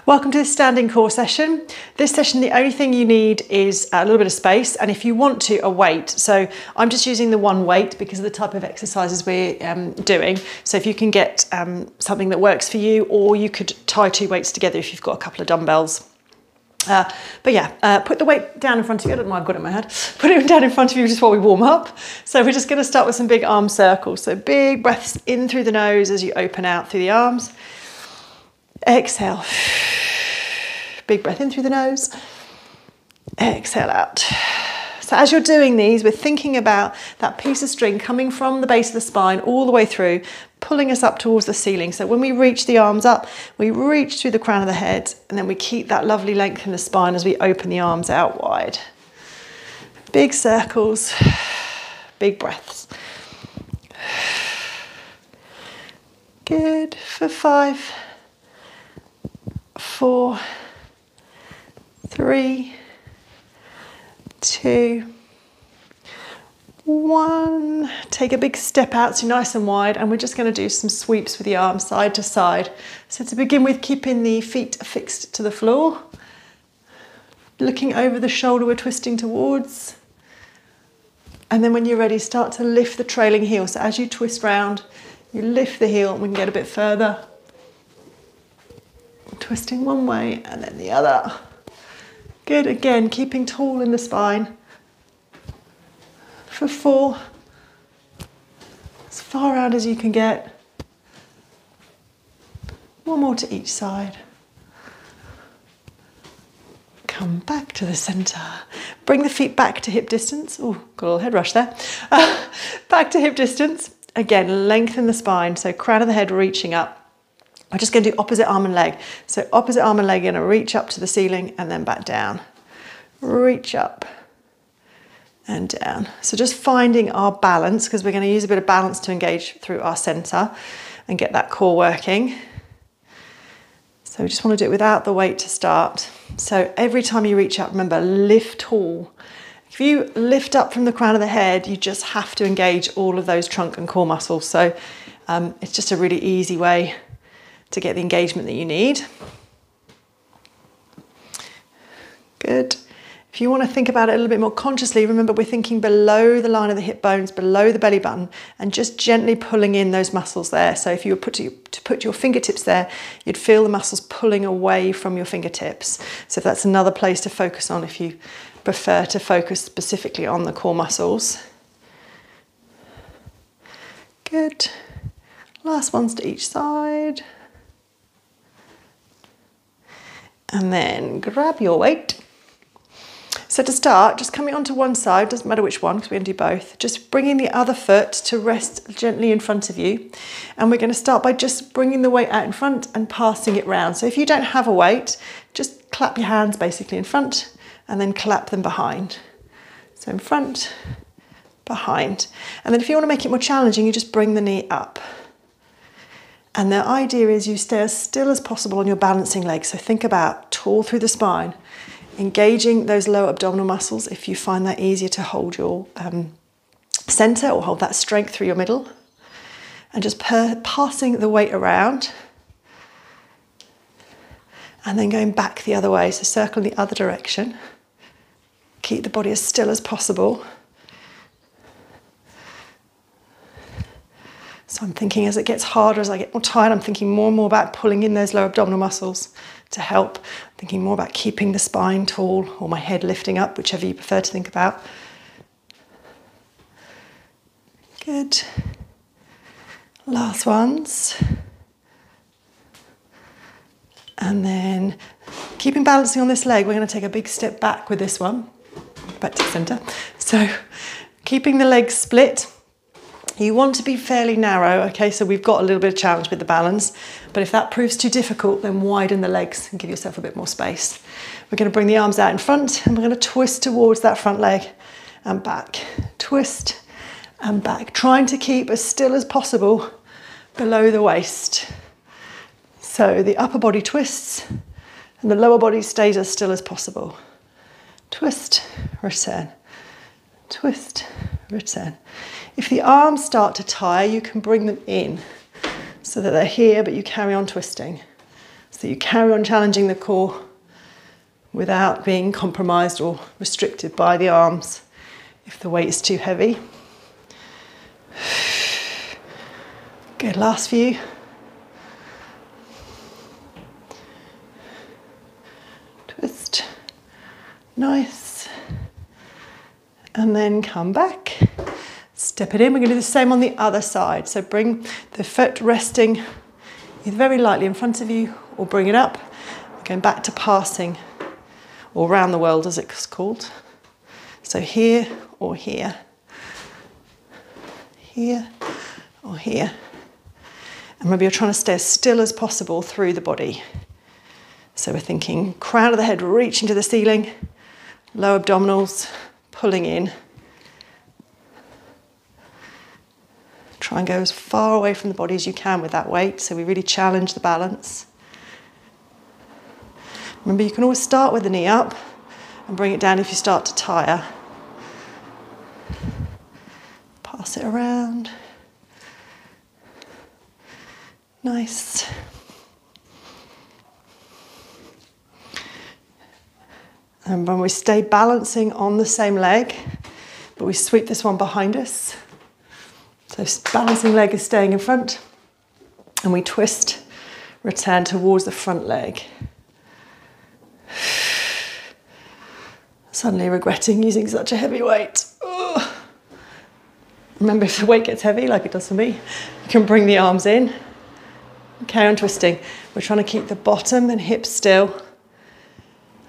Welcome to this standing core session. This session, the only thing you need is a little bit of space, and if you want to, a weight. So I'm just using the one weight because of the type of exercises we're doing. So if you can get something that works for you, or you could tie two weights together if you've got a couple of dumbbells. Put the weight down in front of you. I don't know why I've got it in my head. Put it down in front of you just while we warm up. So we're just going to start with some big arm circles. So big breaths in through the nose as you open out through the arms. Exhale. Big breath in through the nose. Exhale out. So as you're doing these, we're thinking about that piece of string coming from the base of the spine all the way through, pulling us up towards the ceiling. So when we reach the arms up, we reach through the crown of the head, and then we keep that lovely length in the spine as we open the arms out wide. Big circles, big breaths. Good. For 5, 4, 3, 2, 1. Take a big step out, so nice and wide, and we're just going to do some sweeps with the arms side to side. So to begin with, keeping the feet fixed to the floor, looking over the shoulder we're twisting towards, and then when you're ready, start to lift the trailing heel. So as you twist round, you lift the heel and we can get a bit further. Twisting one way and then the other. Good, again, keeping tall in the spine. For 4, as far out as you can get. One more to each side. Come back to the centre. Bring the feet back to hip distance. Oh, got a little head rush there. Back to hip distance. Again, lengthen the spine, so crown of the head reaching up. We're just going to do opposite arm and leg. So opposite arm and leg, you're going to reach up to the ceiling and then back down. Reach up and down. So just finding our balance, because we're going to use a bit of balance to engage through our centre and get that core working. So we just want to do it without the weight to start. So every time you reach up, remember, lift tall. If you lift up from the crown of the head, you just have to engage all of those trunk and core muscles. So it's just a really easy way to get the engagement that you need. Good. If you want to think about it a little bit more consciously, remember we're thinking below the line of the hip bones, below the belly button, and just gently pulling in those muscles there. So if you were to put your fingertips there, you'd feel the muscles pulling away from your fingertips. So that's another place to focus on if you prefer to focus specifically on the core muscles. Good. Last ones to each side. And then grab your weight. So to start, just coming onto one side, doesn't matter which one because we're going to do both, just bringing the other foot to rest gently in front of you. And we're going to start by just bringing the weight out in front and passing it round. So if you don't have a weight, just clap your hands basically in front and then clap them behind. So in front, behind. And then if you want to make it more challenging, you just bring the knee up. And the idea is you stay as still as possible on your balancing legs. So think about tall through the spine, engaging those lower abdominal muscles if you find that easier to hold your centre or hold that strength through your middle. And just passing the weight around and then going back the other way. So circle in the other direction. Keep the body as still as possible. So I'm thinking as it gets harder, as I get more tired, I'm thinking more and more about pulling in those lower abdominal muscles to help. I'm thinking more about keeping the spine tall or my head lifting up, whichever you prefer to think about. Good. Last ones. And then keeping balancing on this leg, we're going to take a big step back with this one. Back to the centre. So keeping the legs split. You want to be fairly narrow, okay, so we've got a little bit of challenge with the balance, but if that proves too difficult, then widen the legs and give yourself a bit more space. We're going to bring the arms out in front and we're going to twist towards that front leg and back. Twist and back, trying to keep as still as possible below the waist. So the upper body twists and the lower body stays as still as possible. Twist, return. Twist, return. If the arms start to tire, you can bring them in so that they're here, but you carry on twisting. So you carry on challenging the core without being compromised or restricted by the arms if the weight is too heavy. Good, last few. Twist. Nice. And then come back. Step it in. We're going to do the same on the other side. So bring the foot resting either very lightly in front of you or bring it up. We're going back to passing, or round the world as it's called. So here or here. Here or here. And remember, you're trying to stay as still as possible through the body. So we're thinking crown of the head reaching to the ceiling, low abdominals pulling in. Try and go as far away from the body as you can with that weight, so we really challenge the balance. Remember, you can always start with the knee up and bring it down if you start to tire. Pass it around. Nice. And when we stay balancing on the same leg, but we sweep this one behind us. So balancing leg is staying in front, and we twist, return towards the front leg. Suddenly regretting using such a heavy weight. Ugh. Remember, if the weight gets heavy, like it does for me, you can bring the arms in. Carry on twisting. We're trying to keep the bottom and hips still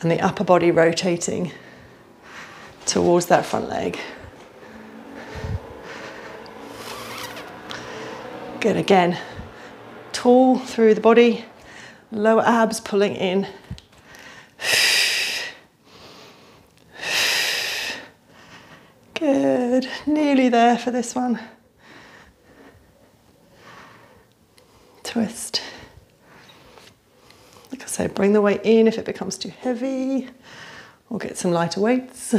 and the upper body rotating towards that front leg. Good, again. Tall through the body, lower abs pulling in. Good, nearly there for this one. Twist. Like I say, bring the weight in if it becomes too heavy, or get some lighter weights.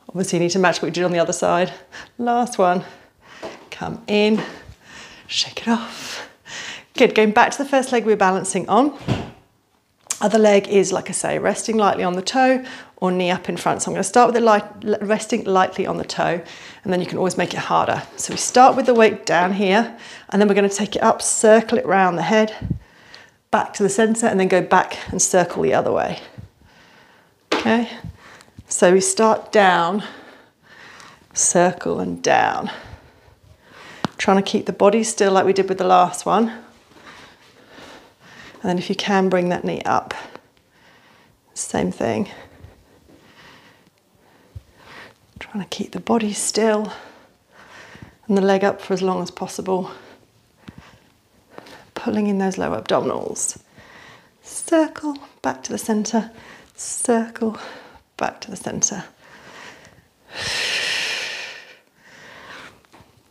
Obviously you need to match what you did on the other side. Last one. Come in, shake it off. Good, going back to the first leg we were balancing on. Other leg is, like I say, resting lightly on the toe or knee up in front. So I'm going to start with it resting lightly on the toe, and then you can always make it harder. So we start with the weight down here, and then we're going to take it up, circle it round the head, back to the center, and then go back and circle the other way. Okay, so we start down, circle and down. Trying to keep the body still like we did with the last one. And then if you can, bring that knee up. Same thing. Trying to keep the body still and the leg up for as long as possible. Pulling in those lower abdominals. Circle, back to the center. Circle, back to the center.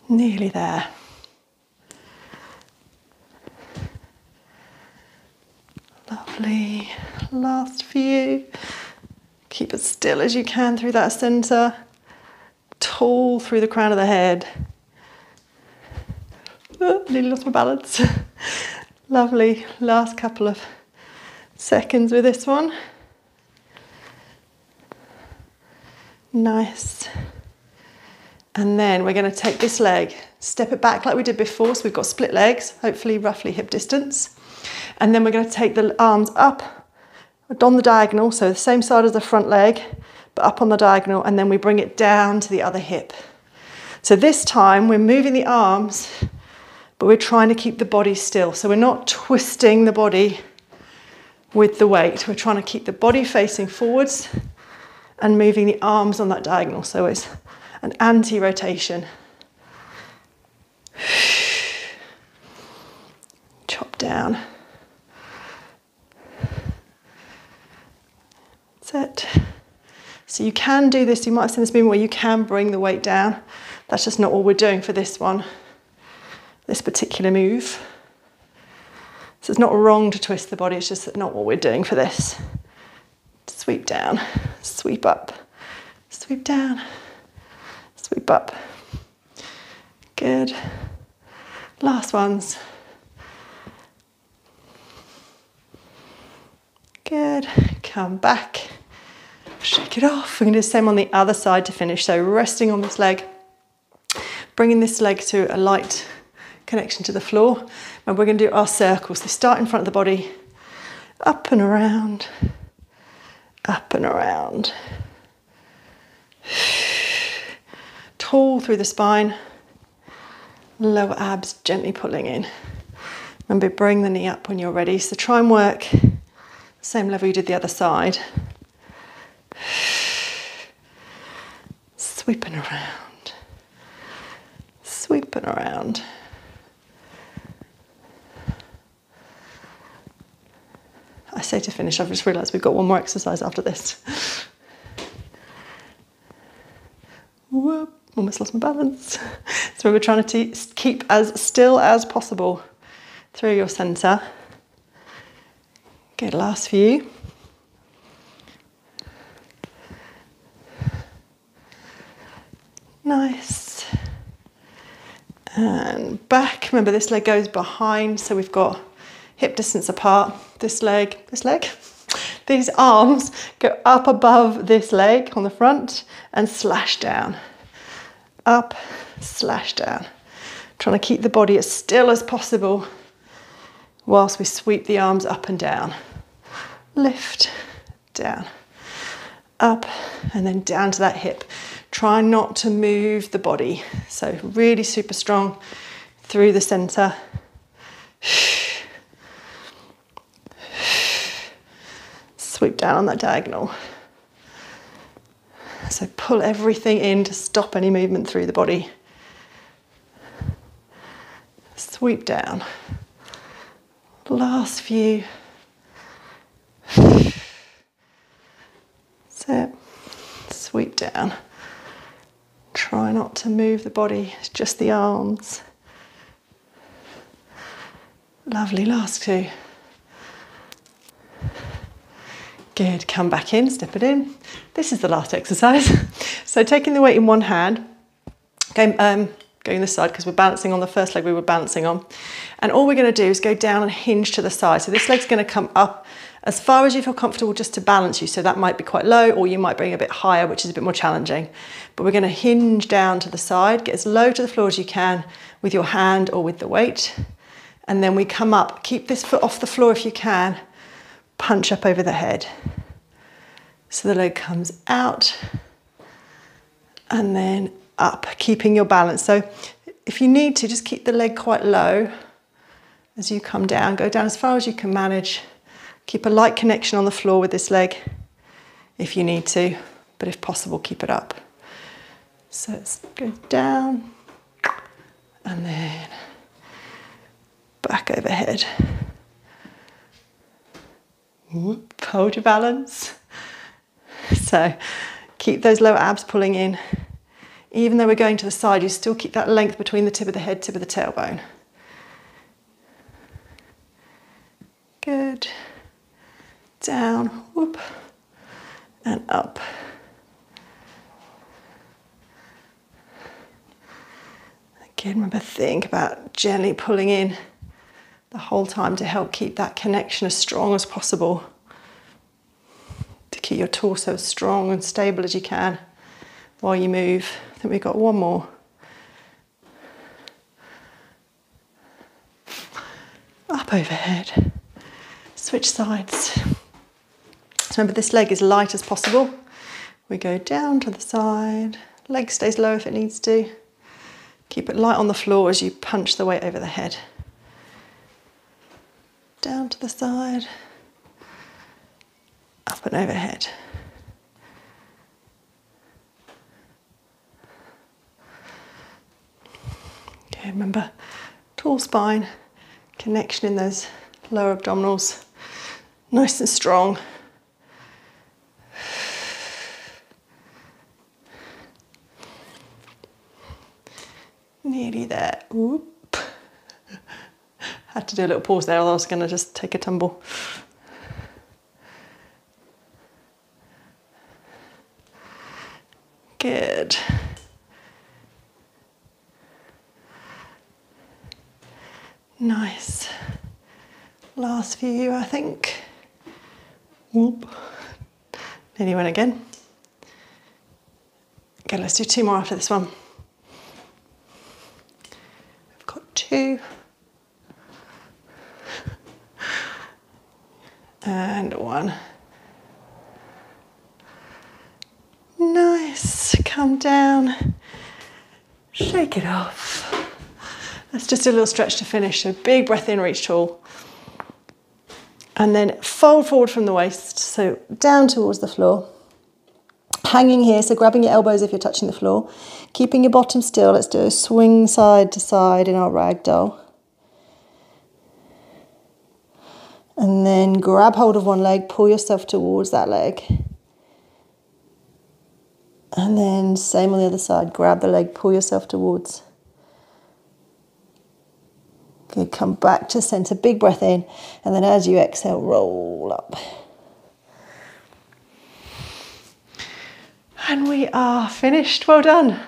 Nearly there. Lovely. Last few. Keep as still as you can through that center. Tall through the crown of the head. Oh, nearly lost my balance. Lovely. Last couple of seconds with this one. Nice. And then we're going to take this leg, step it back like we did before, so we've got split legs, hopefully roughly hip distance. And then we're going to take the arms up on the diagonal, so the same side as the front leg, but up on the diagonal, and then we bring it down to the other hip. So this time we're moving the arms, but we're trying to keep the body still. So we're not twisting the body with the weight. We're trying to keep the body facing forwards and moving the arms on that diagonal. So it's an anti-rotation. Chop down. That's it. So you can do this, you might have seen this movement where you can bring the weight down. That's just not what we're doing for this one, this particular move. So it's not wrong to twist the body, it's just not what we're doing for this. Sweep down, sweep up, sweep down, sweep up. Good. Last ones. Good. Come back. Shake it off. We're going to do the same on the other side to finish. So resting on this leg, bringing this leg to a light connection to the floor. And we're going to do our circles. So start in front of the body, up and around, up and around. Tall through the spine, lower abs gently pulling in. Remember, bring the knee up when you're ready. So try and work the same level you did the other side. Sweeping around, sweeping around. I say to finish, I've just realised we've got one more exercise after this. Whoop, almost lost my balance. So we're trying to keep as still as possible through your centre. Good, last few. Nice. And back. Remember, this leg goes behind, so we've got hip distance apart. This leg, these arms go up above this leg on the front and slash down. Up, slash down. Trying to keep the body as still as possible whilst we sweep the arms up and down. Lift, down, up, and then down to that hip. Try not to move the body. So really super strong through the centre. Sweep down on that diagonal. So pull everything in to stop any movement through the body. Sweep down. Last few. So sweep down. Try not to move the body, it's just the arms. Lovely, last two. Good, come back in, step it in. This is the last exercise. So taking the weight in one hand, going this side because we're balancing on the first leg we were balancing on. And all we're going to do is go down and hinge to the side. So this leg's going to come up as far as you feel comfortable just to balance you. So that might be quite low, or you might bring a bit higher, which is a bit more challenging. But we're going to hinge down to the side, get as low to the floor as you can with your hand or with the weight. And then we come up, keep this foot off the floor if you can, punch up over the head. So the leg comes out and then up, keeping your balance. So if you need to, just keep the leg quite low as you come down. Go down as far as you can manage. Keep a light connection on the floor with this leg if you need to, but if possible, keep it up. So let's go down and then back overhead. Whoop, hold your balance. So keep those lower abs pulling in. Even though we're going to the side, you still keep that length between the tip of the head, tip of the tailbone. Good. Down, whoop, and up. Again, remember, think about gently pulling in the whole time to help keep that connection as strong as possible. To keep your torso as strong and stable as you can while you move. I think we've got one more. Up overhead. Switch sides. So remember, this leg is light as possible. We go down to the side. Leg stays low if it needs to. Keep it light on the floor as you punch the weight over the head. Down to the side. Up and overhead. Okay, remember, tall spine, connection in those lower abdominals, nice and strong. Nearly there. Whoop. Had to do a little pause there, otherwise I was going to just take a tumble. Good. Nice. Last few, I think. Whoop. Nearly went again. Okay, let's do 2 more after this one. I've got 2. And 1. Nice. Come down. Shake it off. Let's just do a little stretch to finish. So big breath in, reach tall. And then fold forward from the waist. So down towards the floor. Hanging here, so grabbing your elbows if you're touching the floor. Keeping your bottom still. Let's do a swing side to side in our ragdoll. And then grab hold of one leg, pull yourself towards that leg. And then same on the other side, grab the leg, pull yourself towards. Okay, come back to center, big breath in, and then as you exhale, roll up. And we are finished. Well done.